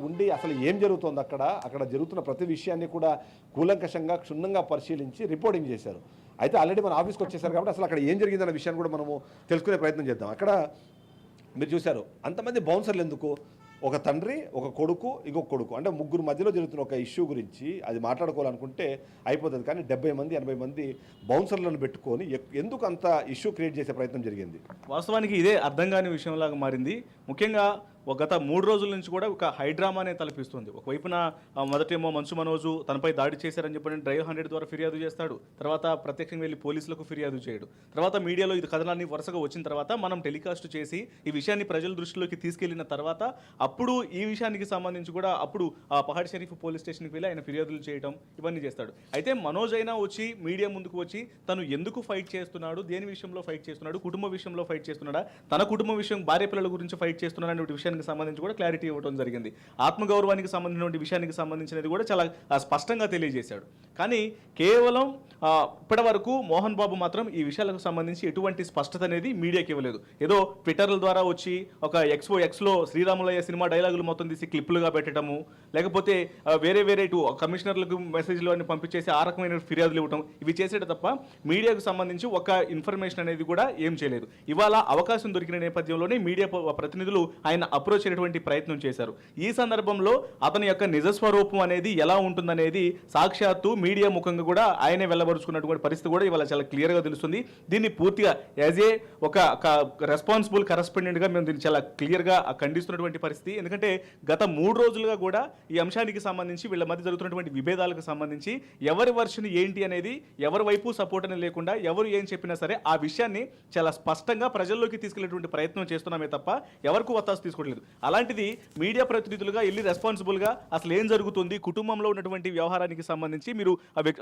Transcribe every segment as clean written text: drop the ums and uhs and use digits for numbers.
ఉండి అసలు ఏం జరుగుతోంది అక్కడ జరుగుతున్న ప్రతి విషయాన్ని కూడా కూలంకషంగా క్షుణ్ణంగా పరిశీలించి రిపోర్టింగ్ చేశారు. అయితే ఆల్రెడీ మన ఆఫీస్కి వచ్చేసారు కాబట్టి అసలు అక్కడ ఏం జరిగిందన్న విషయాన్ని కూడా మనము తెలుసుకునే ప్రయత్నం చేద్దాం. అక్కడ మీరు చూశారు అంతమంది బౌన్సర్లు ఎందుకు, ఒక తండ్రి, ఒక కొడుకు, ఇంకొక కొడుకు, అంటే ముగ్గురు మధ్యలో జరుగుతున్న ఒక ఇష్యూ గురించి అది మాట్లాడుకోవాలనుకుంటే అయిపోతుంది. కానీ 70 మంది 80 మంది బౌన్సర్లను పెట్టుకొని ఎందుకు అంత ఇష్యూ క్రియేట్ చేసే ప్రయత్నం జరిగింది? వాస్తవానికి ఇదే అర్థం కాని విషయంలాగా మారింది. ముఖ్యంగా గత 3 రోజుల నుంచి కూడా ఒక హైడ్రామానే తలపిస్తుంది. ఒకవైపున మొదటేమో మంచు మనోజు తనపై దాడి చేశారని చెప్పి డ్రైవ్ 100 ద్వారా ఫిర్యాదు చేస్తాడు. తర్వాత ప్రత్యక్షంగా వెళ్ళి పోలీసులకు ఫిర్యాదు చేయడు. తర్వాత మీడియాలో ఇది కథనాన్ని వరుసగా వచ్చిన తర్వాత మనం టెలికాస్ట్ చేసి ఈ విషయాన్ని ప్రజల దృష్టిలోకి తీసుకెళ్లిన తర్వాత అప్పుడు ఈ విషయానికి సంబంధించి కూడా అప్పుడు పహాడ్ షరీఫ్ పోలీస్ స్టేషన్కి వెళ్ళి ఆయన ఫిర్యాదులు చేయడం ఇవన్నీ చేస్తాడు. అయితే మనోజ్ అయినా వచ్చి మీడియా ముందుకు వచ్చి తను ఎందుకు ఫైట్ చేస్తున్నాడు, దేని విషయంలో ఫైట్ చేస్తున్నాడు, కుటుంబ విషయంలో ఫైట్ చేస్తున్నాడా, తన కుటుంబ విషయం భార్య పిల్లల గురించి ఫైట్ చేస్తున్నాడు అనే విషయానికి సంబంధించి కూడా క్లారిటీ ఇవ్వడం జరిగింది. ఆత్మగౌరవానికి సంబంధించిన విషయానికి సంబంధించినది కూడా చాలా స్పష్టంగా తెలియజేశాడు. కానీ కేవలం ఇప్పటి వరకు మోహన్ బాబు మాత్రం ఈ విషయాలకు సంబంధించి ఎటువంటి స్పష్టత అనేది మీడియాకి ఇవ్వలేదు. ఏదో ట్విట్టర్ల ద్వారా వచ్చి ఒక ఎక్స్లో శ్రీరాములయ్య సినిమా డైలాగులు మొత్తం తీసి క్లిప్లుగా పెట్టడము, లేకపోతే వేరే ఇటు కమిషనర్లకు మెసేజ్లు అన్ని పంపించేసి ఆ రకమైన ఫిర్యాదులు ఇవ్వడం, ఇవి చేసేట తప్ప మీడియాకు సంబంధించి ఒక ఇన్ఫర్మేషన్ అనేది కూడా ఏం చేయలేదు. ఇవాళ అవకాశం దొరికిన నేపథ్యంలోనే మీడియా ప్రతినిధులు ఆయన అప్రోచ్ అయ్యేటువంటి ప్రయత్నం చేశారు. ఈ సందర్భంలో అతని యొక్క నిజస్వరూపం అనేది ఎలా ఉంటుందనేది సాక్షాత్తు మీడియా ముఖంగా కూడా ఆయనే వెళ్ళబరుచుకున్నటువంటి పరిస్థితి కూడా ఇవాళ చాలా క్లియర్గా తెలుస్తుంది. దీన్ని పూర్తిగా యాజ్ ఏ ఒక రెస్పాన్సిబుల్ కరెస్పాండెంట్గా మేము దీన్ని చాలా క్లియర్గా ఖండిస్తున్నటువంటి పరిస్థితి. ఎందుకంటే గత 3 రోజులుగా కూడా ఈ అంశానికి సంబంధించి వీళ్ళ మధ్య జరుగుతున్నటువంటి విభేదాలకు సంబంధించి ఎవరి వర్షన్ ఏంటి అనేది ఎవరి వైపు సపోర్ట్ అనేది లేకుండా ఎవరు ఏం చెప్పినా సరే ఆ విషయాన్ని చాలా స్పష్టంగా ప్రజల్లోకి తీసుకెళ్లేటువంటి ప్రయత్నం చేస్తున్నామే తప్ప ఎవరికి వత్తాసు తీసుకోవట్లేదు. అలాంటిది మీడియా ప్రతినిధులుగా వెళ్ళి రెస్పాన్సిబుల్గా అసలు ఏం జరుగుతుంది, కుటుంబంలో ఉన్నటువంటి వ్యవహారానికి సంబంధించి మీరు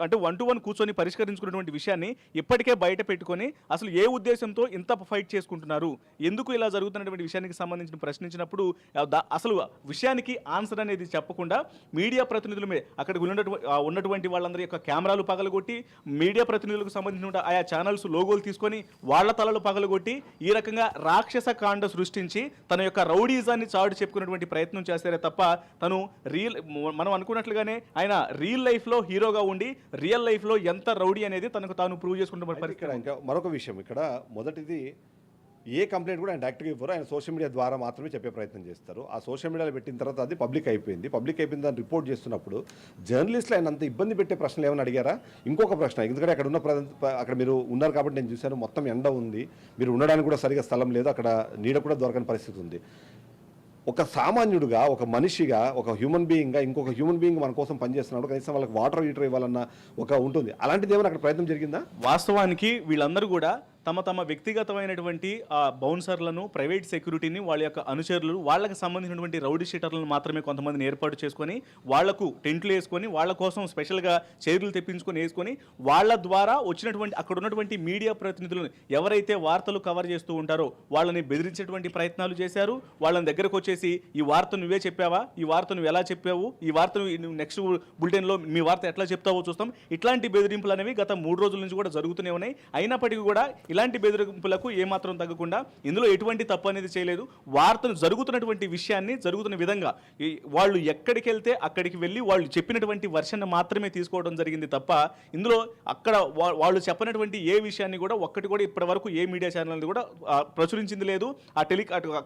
అంటే 1-to-1 కూర్చొని పరిష్కరించుకున్నటువంటి విషయాన్ని ఇప్పటికే బయట పెట్టుకొని అసలు ఏ ఉద్దేశంతో ఇంత ఫైట్ చేసుకుంటున్నారు, ఎందుకు ఇలా జరుగుతున్నటువంటి విషయానికి సంబంధించిన ప్రశ్నించినప్పుడు అసలు విషయానికి ఆన్సర్ అనేది చెప్పకుండా మీడియా ప్రతినిధుల మీద అక్కడ ఉన్నటువంటి వాళ్ళందరి యొక్క కెమెరాలు పగలగొట్టి మీడియా ప్రతినిధులకు సంబంధించిన ఆయా ఛానల్స్ లోగోలు తీసుకొని వాళ్ళ తలలు పగలగొట్టి ఈ రకంగా రాక్షస కాండ సృష్టించి తన యొక్క రౌడీజాన్ని చాటు చెప్పుకున్నటువంటి ప్రయత్నం చేస్తారే తప్ప తను మనం అనుకున్నట్లుగానే ఆయన రియల్ లైఫ్లో హీరోగా ఉండి రియల్ లైఫ్లో ఎంత రౌడీ అనేది తనకు తాను ప్రూవ్ చేసుకుంటున్న పరిస్థితి. ఇంకా మరొక విషయం ఇక్కడ మొదటిది, ఏ కంప్లైంట్ కూడా ఆయన డైరెక్ట్గా ఇవ్వరు, ఆయన సోషల్ మీడియా ద్వారా మాత్రమే చెప్పే ప్రయత్నం చేస్తారు. ఆ సోషల్ మీడియాలో పెట్టిన తర్వాత అది పబ్లిక్ అయిపోయింది దాన్ని రిపోర్ట్ చేస్తున్నప్పుడు జర్నలిస్టులు ఆయన అంత ఇబ్బంది పెట్టే ప్రశ్నలు ఏమైనా అడిగారా? ఇంకొక ప్రశ్న, ఎందుకంటే అక్కడ మీరు ఉన్నారు కాబట్టి నేను చూశాను, మొత్తం ఎండ ఉంది, మీరు ఉండడానికి కూడా సరిగా స్థలం లేదు, అక్కడ నీడ కూడా దొరకని పరిస్థితి ఉంది. ఒక సామాన్యుడుగా, ఒక మనిషిగా, ఒక హ్యూమన్ బీయింగ్గా ఇంకొక హ్యూమన్ బీయింగ్ మన కోసం పనిచేస్తున్నాడు, కనీసం వాళ్ళకి వాటర్ ఇవ్వాలన్న ఒక ఉంటుంది. అలాంటిది ఏమైనా అక్కడ ప్రయత్నం జరిగిందా? వాస్తవానికి వీళ్ళందరూ కూడా తమ వ్యక్తిగతమైనటువంటి బౌన్సర్లను, ప్రైవేట్ సెక్యూరిటీని, వాళ్ళ యొక్క అనుచరులు, వాళ్ళకి సంబంధించినటువంటి రౌడీ షీటర్లను మాత్రమే కొంతమందిని ఏర్పాటు చేసుకొని వాళ్లకు టెంట్లు వేసుకొని వాళ్ళ కోసం స్పెషల్గా చైర్లు తెప్పించుకొని వేసుకొని వాళ్ళ ద్వారా వచ్చినటువంటి అక్కడ ఉన్నటువంటి మీడియా ప్రతినిధులను ఎవరైతే వార్తలు కవర్ చేస్తూ ఉంటారో వాళ్ళని బెదిరించేటువంటి ప్రయత్నాలు చేశారు. వాళ్ళని దగ్గరకు వచ్చేసి ఈ వార్త నువ్వే చెప్పావా, ఈ వార్త నువ్వు ఎలా చెప్పావు, ఈ వార్త నువ్వు నెక్స్ట్ బులెటిన్లో మీ వార్త ఎట్లా చెప్తావో చూస్తాం, ఇట్లాంటి బెదిరింపులు అనేవి గత 3 రోజుల నుంచి కూడా జరుగుతూనే ఉన్నాయి. అయినప్పటికీ కూడా ఇలాంటి బెదిరింపులకు ఏమాత్రం తగ్గకుండా ఇందులో ఎటువంటి తప్పు అనేది చేయలేదు. వార్తలు జరుగుతున్నటువంటి విషయాన్ని జరుగుతున్న విధంగా వాళ్ళు ఎక్కడికి వెళ్తే అక్కడికి వెళ్ళి వాళ్ళు చెప్పినటువంటి వర్షన్ మాత్రమే తీసుకోవడం జరిగింది తప్ప ఇందులో అక్కడ వాళ్ళు చెప్పినటువంటి ఏ విషయాన్ని కూడా ఒక్కటి కూడా ఇప్పటి వరకు ఏ మీడియా ఛానల్ కూడా ప్రచురించింది లేదు, ఆ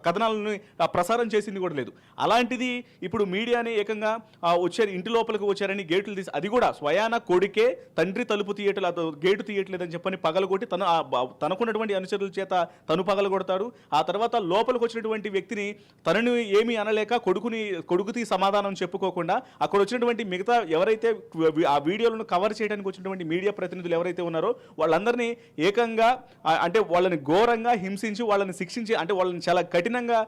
కథనాలను ప్రసారం చేసింది కూడా లేదు. అలాంటిది ఇప్పుడు మీడియాని ఏకంగా వచ్చారు, ఇంటి లోపలికి వచ్చారని గేట్లు తీసి, అది కూడా స్వయాన కొడుకే తండ్రి తలుపు తీయట్లేదు, గేటు తీయట్లేదని చెప్పని పగలగొట్టి తనకున్నటువంటి అనుచరుల చేత తను పగలగొడతాడు. ఆ తర్వాత లోపలికి వచ్చినటువంటి వ్యక్తిని తనని ఏమీ అనలేక కొడుకుకి సమాధానం చెప్పుకోకుండా అక్కడ వచ్చినటువంటి మిగతా ఎవరైతే ఆ వీడియోలను కవర్ చేయడానికి వచ్చినటువంటి మీడియా ప్రతినిధులు ఎవరైతే ఉన్నారో వాళ్ళందరినీ ఏకంగా అంటే వాళ్ళని ఘోరంగా హింసించి వాళ్ళని శిక్షించి అంటే వాళ్ళని చాలా కఠినంగా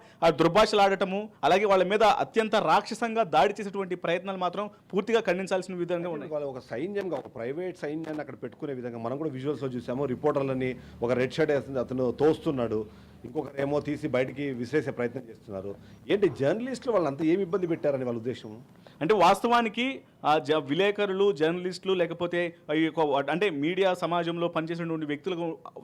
దుర్భాషలు ఆడటము, అలాగే వాళ్ళ మీద అత్యంత రాక్షసంగా దాడి చేసేటువంటి ప్రయత్నాలు మాత్రం పూర్తిగా ఖండించాల్సిన విధంగా ఉన్నాయి. ఒక సైన్యంగా, ఒక ప్రైవేట్ సైన్యాన్ని అక్కడ పెట్టుకునే విధంగా మనం కూడా విజువల్స్లో చూసాము. రిపోర్టర్లని ఒక రెడ్ షర్ట్ వేస్తుంది అతను తోస్తున్నాడు, ఇంకొకరేమో తీసి బయటికి విసిరేసే ప్రయత్నం చేస్తున్నారు. ఏంటి జర్నలిస్టులు వాళ్ళంతా ఏమి ఇబ్బంది పెట్టారని వాళ్ళ ఉద్దేశం? అంటే వాస్తవానికి విలేకరులు, జర్నలిస్టులు లేకపోతే ఈ అంటే మీడియా సమాజంలో పనిచేసినటువంటి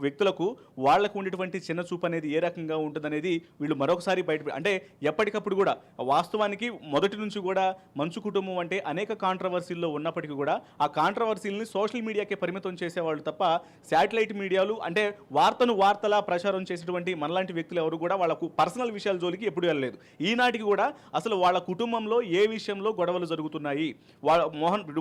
వ్యక్తులకు వాళ్లకు ఉండేటువంటి చిన్న చూపు అనేది ఏ రకంగా ఉంటుందనేది వీళ్ళు మరొకసారి అంటే ఎప్పటికప్పుడు కూడా వాస్తవానికి మొదటి నుంచి కూడా మంచు కుటుంబం అంటే అనేక కాంట్రవర్సీల్లో ఉన్నప్పటికీ కూడా ఆ కాంట్రవర్సీలని సోషల్ మీడియాకే పరిమితం చేసేవాళ్ళు తప్ప శాటిలైట్ మీడియాలు అంటే వార్తలా ప్రచారం చేసేటువంటి మనలాంటి వ్యక్తులు ఎవరు కూడా వాళ్ళకు పర్సనల్ విషయాల జోలికి ఎప్పుడు వెళ్ళలేదు. ఈనాటికి కూడా అసలు వాళ్ళ కుటుంబంలో ఏ విషయంలో గొడవలు జరుగుతున్నాయి,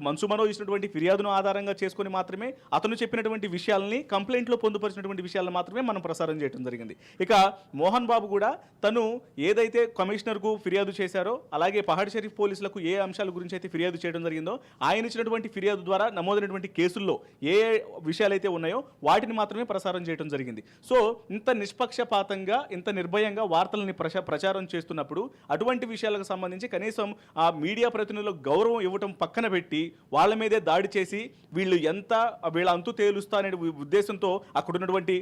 మంచు మనోజ్ ఇచ్చినటువంటి ఫిర్యాదును ఆధారంగా చేసుకొని మాత్రమే అతను చెప్పినటువంటి విషయాలని కంప్లైంట్లో పొందుపరిచినటువంటి విషయాలను మాత్రమే మనం ప్రసారం చేయడం జరిగింది. ఇక మోహన్ బాబు కూడా తను ఏదైతే కమిషనర్కు ఫిర్యాదు చేశారో అలాగే పహాడ్ షరీఫ్ పోలీసులకు ఏ అంశాల గురించి అయితే ఫిర్యాదు చేయడం జరిగిందో ఆయన ఇచ్చినటువంటి ఫిర్యాదు ద్వారా నమోదైనటువంటి కేసుల్లో ఏ విషయాలైతే ఉన్నాయో వాటిని మాత్రమే ప్రసారం చేయడం జరిగింది. సో ఇంత నిష్పక్షపాతంగా ఇంత నిర్భయంగా వార్తలని ప్రచారం చేస్తున్నప్పుడు అటువంటి విషయాలకు సంబంధించి కనీసం ఆ మీడియా ప్రతినిధులకు గౌరవం ఇవ్వటం పక్కన పెట్టి వాళ్ళ మీదే దాడి చేసి వీళ్ళ అంతు తేలుస్తా అనే ఉద్దేశంతో అక్కడ ఉన్నటువంటి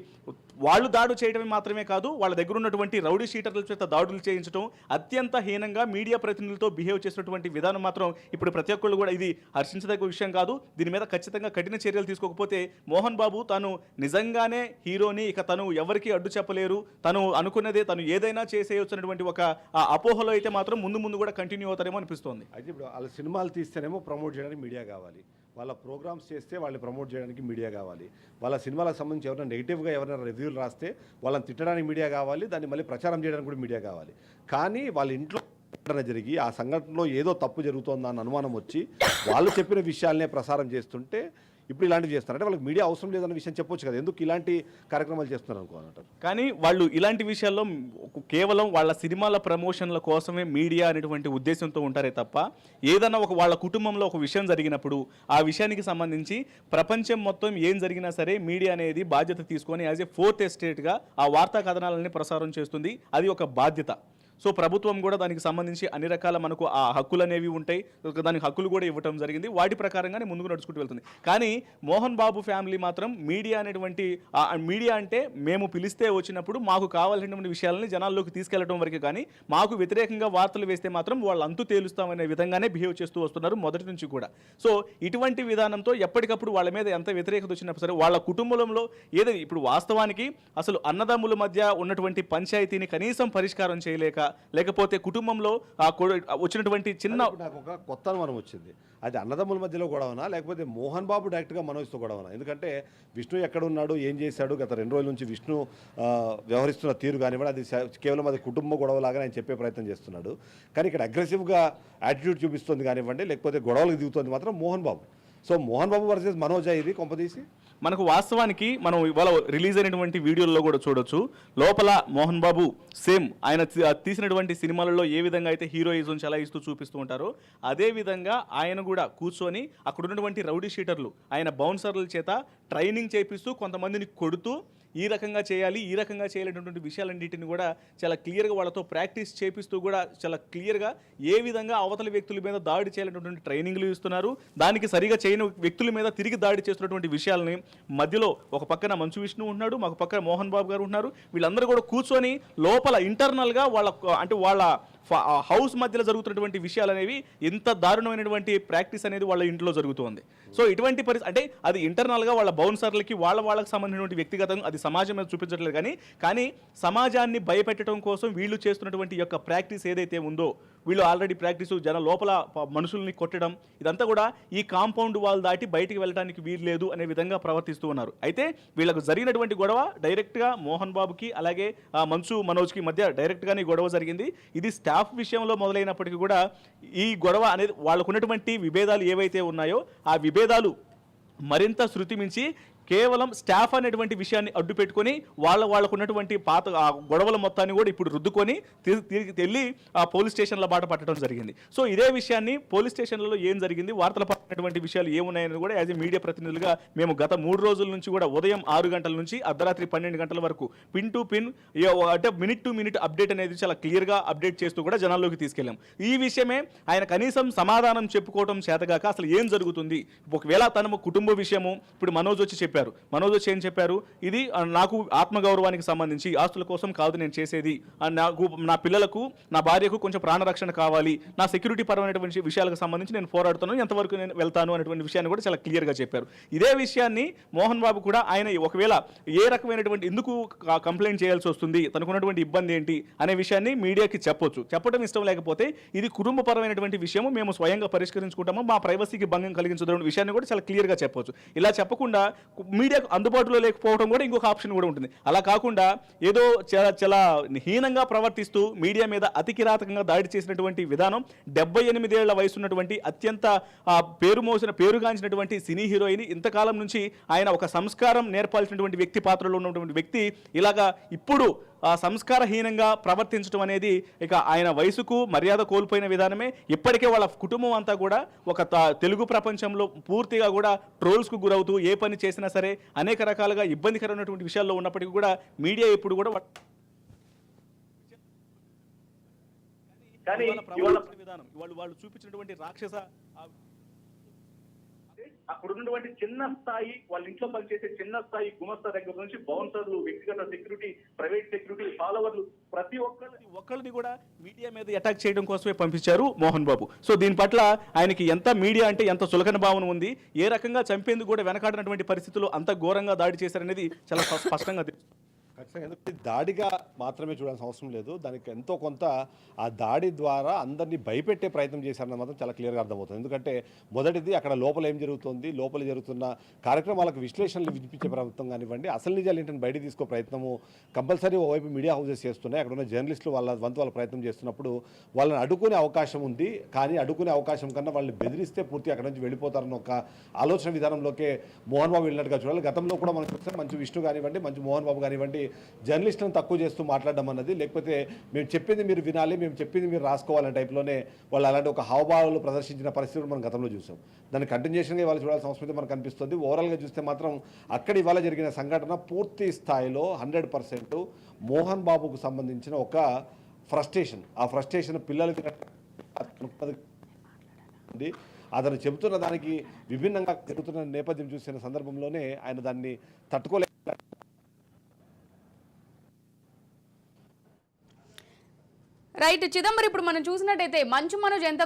వాళ్ళు దాడి చేయడమే మాత్రమే కాదు వాళ్ళ దగ్గర ఉన్నటువంటి రౌడీ షీటర్ల చేత దాడులు చేయించడం అత్యంత హీనంగా మీడియా ప్రతినిధులతో బిహేవ్ చేసినటువంటి విధానం మాత్రం ఇప్పుడు ప్రతి ఒక్కళ్ళు కూడా ఇది హర్షించదగ్గ విషయం కాదు. దీని మీద ఖచ్చితంగా కఠిన చర్యలు తీసుకోకపోతే మోహన్ బాబు తాను నిజంగానే హీరోని, ఇక తను ఎవరికి అడ్డు చెప్పలేరు, తను అనుకున్నదే తను ఏదైనా చేసేయొచ్చినటువంటి ఒక అపోహలో అయితే మాత్రం ముందు కూడా కంటిన్యూ అవుతారేమో అనిపిస్తోంది. అయితే ఇప్పుడు వాళ్ళ సినిమాలు తీస్తేనేమో ప్రమోట్ చేయడానికి మీడియా కావాలి, వాళ్ళ ప్రోగ్రామ్స్ చేస్తే వాళ్ళని ప్రమోట్ చేయడానికి మీడియా కావాలి, వాళ్ళ సినిమాలకు సంబంధించి ఎవరైనా నెగిటివ్గా ఎవరైనా రివ్యూలు రాస్తే వాళ్ళని తిట్టడానికి మీడియా కావాలి, దాన్ని మళ్ళీ ప్రచారం చేయడానికి కూడా మీడియా కావాలి. కానీ వాళ్ళ ఇంట్లో జరిగి ఆ సంఘటనలో ఏదో తప్పు జరుగుతుందన్న అనుమానం వచ్చి వాళ్ళు చెప్పిన విషయాలనే ప్రసారం చేస్తుంటే ఇప్పుడు ఇలాంటివి చేస్తారు అంటే వాళ్ళకి మీడియా అవసరం లేదన్న విషయం చెప్పొచ్చు కదా, ఎందుకు ఇలాంటి కార్యక్రమాలు చేస్తున్నారు అనుకోనంటారు. కానీ వాళ్ళు ఇలాంటి విషయాల్లో కేవలం వాళ్ళ సినిమాల ప్రమోషన్ల కోసమే మీడియా అనేటువంటి ఉద్దేశంతో ఉంటారే తప్ప ఏదన్నా వాళ్ళ కుటుంబంలో ఒక విషయం జరిగినప్పుడు ఆ విషయానికి సంబంధించి ప్రపంచం మొత్తం ఏం జరిగినా సరే మీడియా అనేది బాధ్యత తీసుకొని యాజ్ ఏ ఫోర్త్ ఎస్టేట్గా ఆ వార్తా కథనాలని ప్రసారం చేస్తుంది. అది ఒక బాధ్యత. సో ప్రభుత్వం కూడా దానికి సంబంధించి అన్ని రకాల మనకు ఆ హక్కులు అనేవి ఉంటాయి, దానికి హక్కులు కూడా ఇవ్వటం జరిగింది, వాటి ప్రకారంగానే ముందుకు నడుచుకుంటూ వెళ్తుంది. కానీ మోహన్ బాబు ఫ్యామిలీ మాత్రం మీడియా అనేటువంటి మీడియా అంటే మేము పిలిస్తే వచ్చినప్పుడు మాకు కావాల్సినటువంటి విషయాలని జనాల్లోకి తీసుకెళ్లడం వరకే, కానీ మాకు వ్యతిరేకంగా వార్తలు వేస్తే మాత్రం వాళ్ళు అంతు తేలుస్తామనే విధంగానే బిహేవ్ చేస్తూ వస్తున్నారు మొదటి నుంచి కూడా. సో ఇటువంటి విధానంతో ఎప్పటికప్పుడు వాళ్ళ మీద ఎంత వ్యతిరేకత వచ్చినా సరే వాళ్ళ కుటుంబంలో ఏదైనా ఇప్పుడు వాస్తవానికి అసలు అన్నదమ్ముల మధ్య ఉన్నటువంటి పంచాయతీని కనీసం పరిష్కారం చేయలేక లేకపోతే కుటుంబంలో వచ్చినటువంటి చిన్న నాకు ఒక కొత్త అనుమానం వచ్చింది, అది అన్నదమ్ముల మధ్యలో గొడవనా లేకపోతే మోహన్ బాబు డైరెక్ట్గా మనోజ్తో గొడవనా? ఎందుకంటే విష్ణు ఎక్కడ ఉన్నాడు, ఏం చేశాడు, గత 2 రోజుల నుంచి విష్ణు వ్యవహరిస్తున్న తీరు కానివ్వండి, అది కేవలం అది కుటుంబ గొడవలాగా ఆయన చెప్పే ప్రయత్నం చేస్తున్నాడు. కానీ ఇక్కడ అగ్రెసివ్గా యాటిట్యూడ్ చూపిస్తుంది కానివ్వండి లేకపోతే గొడవలకు దిగుతుంది మాత్రం మోహన్ బాబు. సో మోహన్ బాబు వర్సెస్ మనోజా ఇది కొంపదీసి? మనకు వాస్తవానికి మనం ఇవాళ రిలీజ్ అయినటువంటి వీడియోల్లో కూడా చూడొచ్చు, లోపల మోహన్ బాబు సేమ్ ఆయన తీసినటువంటి సినిమాలలో ఏ విధంగా అయితే హీరోయిజం చలాయిస్తూ చూపిస్తూ ఉంటారో అదే విధంగా ఆయన కూడా కూర్చొని అక్కడ ఉన్నటువంటి రౌడీ షీటర్లు ఆయన బౌన్సర్ల చేత ట్రైనింగ్ చేపిస్తూ కొంతమందిని కొడుతూ ఈ రకంగా చేయాలి ఈ రకంగా చేయలేనటువంటి విషయాలన్నింటిని కూడా చాలా క్లియర్గా వాళ్ళతో ప్రాక్టీస్ చేపిస్తూ కూడా చాలా క్లియర్గా ఏ విధంగా అవతల వ్యక్తుల మీద దాడి చేయాలనేటువంటి ట్రైనింగ్లు ఇస్తున్నారు. దానికి సరిగా చేయని వ్యక్తుల మీద తిరిగి దాడి చేస్తున్నటువంటి విషయాలని మధ్యలో ఒక పక్కన మంచు విష్ణు ఉంటున్నాడు, ఒక పక్కన మోహన్ బాబు గారు ఉంటున్నారు. వీళ్ళందరూ కూడా కూర్చొని లోపల ఇంటర్నల్గా వాళ్ళ హౌస్ మధ్యలో జరుగుతున్నటువంటి విషయాలు అనేవి ఎంత దారుణమైనటువంటి ప్రాక్టీస్ అనేది వాళ్ళ ఇంట్లో జరుగుతుంది. సో ఇటువంటి అంటే అది ఇంటర్నల్గా వాళ్ళ బౌన్సర్లకి వాళ్ళకి సంబంధించినటువంటి వ్యక్తిగతంగా అది సమాజం మీద చూపించట్లేదు, కానీ సమాజాన్ని భయపెట్టడం కోసం వీళ్ళు చేస్తున్నటువంటి యొక్క ప్రాక్టీస్ ఏదైతే ఉందో వీళ్ళు ఆల్రెడీ ప్రాక్టీసు లోపల మనుషుల్ని కొట్టడం ఇదంతా కూడా ఈ కాంపౌండ్ వాల్ దాటి బయటికి వెళ్ళడానికి వీలు లేదు అనే విధంగా ప్రవర్తిస్తూ ఉన్నారు. అయితే వీళ్ళకు జరిగినటువంటి గొడవ డైరెక్ట్గా మోహన్ బాబుకి అలాగే మంచు మనోజ్కి మధ్య డైరెక్ట్గానే గొడవ జరిగింది. ఇది స్టాఫ్ విషయంలో మొదలైనప్పటికీ కూడా ఈ గొడవ అనేది వాళ్ళకు ఉన్నటువంటి విభేదాలు ఏవైతే ఉన్నాయో ఆ విభేదాలు మరింత శృతి మించి కేవలం స్టాఫ్ అనేటువంటి విషయాన్ని అడ్డు పెట్టుకొని వాళ్ళకు ఉన్నటువంటి పాత గొడవల మొత్తాన్ని కూడా ఇప్పుడు రుద్దుకొని వెళ్ళి ఆ పోలీస్ స్టేషన్ల బాట పట్టడం జరిగింది. సో ఇదే విషయాన్ని పోలీస్ స్టేషన్లలో ఏం జరిగింది, వార్తలు పట్టినటువంటి విషయాలు ఏమున్నాయని కూడా యాజ్ ఏ మీడియా ప్రతినిధులుగా మేము గత 3 రోజుల నుంచి కూడా ఉదయం 6 గంటల నుంచి అర్ధరాత్రి 12 గంటల వరకు పిన్ టు పిన్ అంటే మినిట్ టు మినిట్ అప్డేట్ అనేది చాలా క్లియర్గా అప్డేట్ చేస్తూ కూడా జనాల్లోకి తీసుకెళ్ళాం. ఈ విషయమే ఆయన కనీసం సమాధానం చెప్పుకోవడం చేతగాక అసలు ఏం జరుగుతుంది, ఒకవేళ తన కుటుంబ విషయము ఇప్పుడు మనోజ్ వచ్చి చెప్పారు. మనోజ్ వచ్చి ఏం చెప్పారు, ఇది నాకు ఆత్మగౌరవానికి సంబంధించి ఆస్తుల కోసం కాదు నేను చేసేది, నాకు నా పిల్లలకు నా భార్యకు కొంచెం ప్రాణరక్షణ కావాలి, నా సెక్యూరిటీ పరమైనటువంటి విషయాలకు సంబంధించి నేను పోరాడుతున్నాను, ఎంతవరకు నేను వెళ్తాను అనేటువంటి విషయాన్ని కూడా చాలా క్లియర్గా చెప్పారు. ఇదే విషయాన్ని మోహన్ బాబు కూడా ఆయన ఒకవేళ ఏ రకమైనటువంటి ఎందుకు కంప్లైంట్ చేయాల్సి వస్తుంది, తనకున్నటువంటి ఇబ్బంది ఏంటి అనే విషయాన్ని మీడియాకి చెప్పొచ్చు. చెప్పడం ఇష్టం లేకపోతే ఇది కుటుంబపరమైనటువంటి విషయం, మేము స్వయంగా పరిష్కరించుకుంటాము, మా ప్రైవసీకి భంగం కలిగించడం విషయాన్ని కూడా చాలా క్లియర్గా చెప్పొచ్చు. ఇలా చెప్పకుండా మీడియాకు అందుబాటులో లేకపోవడం కూడా ఇంకొక ఆప్షన్ కూడా ఉంటుంది. అలా కాకుండా ఏదో చాలా హీనంగా ప్రవర్తిస్తూ మీడియా మీద అతి కిరాతకంగా దాడి చేసినటువంటి విధానం 78 ఏళ్ల వయసు ఉన్నటువంటి అత్యంత పేరుగాంచినటువంటి సినీ హీరోయిన్, ఇంతకాలం నుంచి ఆయన ఒక సంస్కారం నేర్పాల్సినటువంటి వ్యక్తి పాత్రలో ఉన్నటువంటి వ్యక్తి ఇలాగా ఇప్పుడు సంస్కారహీనంగా ప్రవర్తించడం అనేది ఇక ఆయన వయసుకు మర్యాద కోల్పోయిన విధానమే. ఇప్పటికే వాళ్ళ కుటుంబం అంతా కూడా ఒక తెలుగు ప్రపంచంలో పూర్తిగా కూడా ట్రోల్స్కు గురవుతూ ఏ పని చేసినా సరే అనేక రకాలుగా ఇబ్బందికరమైనటువంటి విషయాల్లో ఉన్నప్పటికీ కూడా మీడియా ఇప్పుడు కూడా విధానం వాళ్ళు చూపించినటువంటి రాక్షస అక్కడ ఉన్నటువంటి చిన్న స్థాయి వాళ్ళ ఇంట్లో పనిచేసే చిన్న స్థాయి గుమస్తా దగ్గర నుంచి బౌన్సర్లు, వ్యక్తిగత సెక్యూరిటీ, ప్రైవేట్ సెక్యూరిటీ, ఫాలోవర్లు ప్రతి ఒక్కరిని కూడా మీడియా మీద అటాక్ చేయడం కోసమే పంపించారు మోహన్ బాబు. సో దీని పట్ల ఆయనకి ఎంత మీడియా అంటే ఎంత చులకన భావన ఉంది, ఏ రకంగా చంపేందుకు కూడా వెనకాడినటువంటి పరిస్థితుల్లో అంత ఘోరంగా దాడి చేశారనేది చాలా స్పష్టంగా తెలుస్తుంది. ఖచ్చితంగా ఎందుకంటే దాడిగా మాత్రమే చూడాల్సిన అవసరం లేదు, దానికి ఎంతో కొంత ఆ దాడి ద్వారా అందరినీ భయపెట్టే ప్రయత్నం చేశారని మాత్రం చాలా క్లియర్గా అర్థమవుతుంది. ఎందుకంటే మొదటిది అక్కడ లోపల ఏం జరుగుతుంది, లోపల జరుగుతున్న కార్యక్రమాలకు విశ్లేషణలు వినిపించే ప్రయత్నం కానివ్వండి, అసలు నిజాలు ఏంటని బయట తీసుకో ప్రయత్నము కంపల్సరీ ఓవైపు మీడియా హౌసెస్ చేస్తున్నాయి. అక్కడ ఉన్న జర్నలిస్టులు వాళ్ళ ప్రయత్నం చేస్తున్నప్పుడు వాళ్ళని అడ్డుకునే అవకాశం ఉంది. కానీ అడ్డుకునే అవకాశం కన్నా వాళ్ళని బెదిరిస్తే పూర్తి అక్కడ నుంచి వెళ్ళిపోతారన్న ఒక ఆలోచన విధానంలోకే మోహన్ బాబు వెళ్ళినట్టుగా చూడాలి. గతంలో కూడా మనం చూస్తే మంచి విష్ణు కానివ్వండి, మంచి మోహన్ బాబు కానివ్వండి జర్నలిస్టులను తక్కువ చేస్తూ మాట్లాడడం అన్నది, లేకపోతే మేము చెప్పింది మీరు వినాలి, మేము చెప్పింది మీరు రాసుకోవాలనే టైప్లోనే వాళ్ళు అలాంటి ఒక హావభావాలు ప్రదర్శించిన పరిస్థితులు మనం గతంలో చూసాం. దాన్ని కంటిన్యూషన్గా ఇవాళ చూడాల్సిన సంస్కృతి మనకు కనిపిస్తుంది. ఓవరాల్గా చూస్తే మాత్రం అక్కడ ఇవాళ జరిగిన సంఘటన పూర్తి స్థాయిలో 100% మోహన్ బాబుకు సంబంధించిన ఒక ఫ్రస్ట్రేషన్. ఆ ఫ్రస్ట్రేషన్ పిల్లలకి అతను చెబుతున్న దానికి విభిన్నంగా జరుగుతున్న నేపథ్యం చూసిన సందర్భంలోనే ఆయన దాన్ని తట్టుకోలే. రైట్ చిదంబరం, ఇప్పుడు మనం చూసినట్టయితే మంచు మనోజ్ ఎంత